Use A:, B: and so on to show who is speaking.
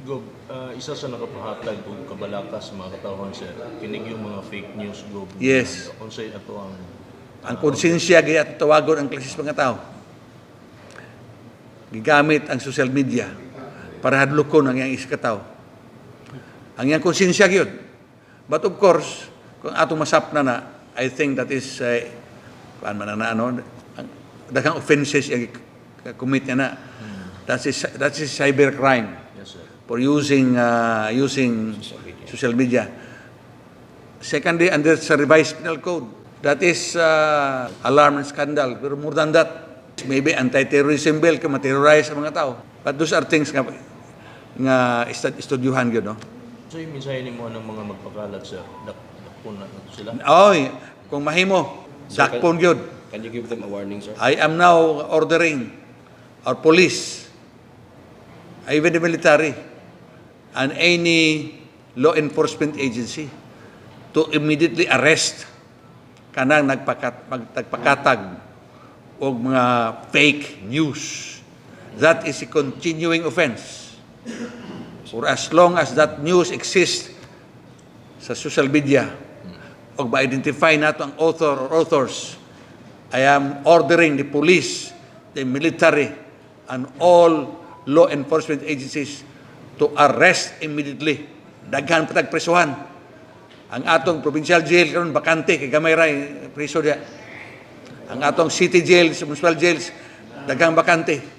A: Gob, isa sa nakapahatag kung kabalaka sa mga katawhan, sir, kinig yung mga fake news, Gob.
B: Yes.
A: Unsay ato
B: Ang konsensya kaya tawagon ang klasis mga tao. Gigamit ang social media para hadlokon ang iyang iskataw. Ang iyang konsensya gyud. But of course, kung ato masap na, I think that is daghang offenses yung commit niya na. That is cybercrime.
A: Yes, sir.
B: For using social media. Secondly, under sa revised penal code, that is alarm and scandal. Pero more than that, maybe anti-terrorism bill ka ma-terrorize ang mga tao. But those are things nga estudyuhan yun, no?
A: So yung mensahe ni mo ng mga magpakalat, sir, dakpon na sila?
B: Oy, kung mahimo, dakpon yun.
C: Can you give them a warning, sir?
B: I am now ordering our police, even the military, and any law enforcement agency to immediately arrest kanang nagpakatag o mga fake news. That is a continuing offense. For as long as that news exists sa social media o ma-identify nato ang author or authors, I am ordering the police, the military, and all law enforcement agencies to arrest immediately. Daghan patag presuhan. Ang atong provincial jail karon bakante kay gamay ra preso dia. Ang atong city jails, municipal jails daghang bakante.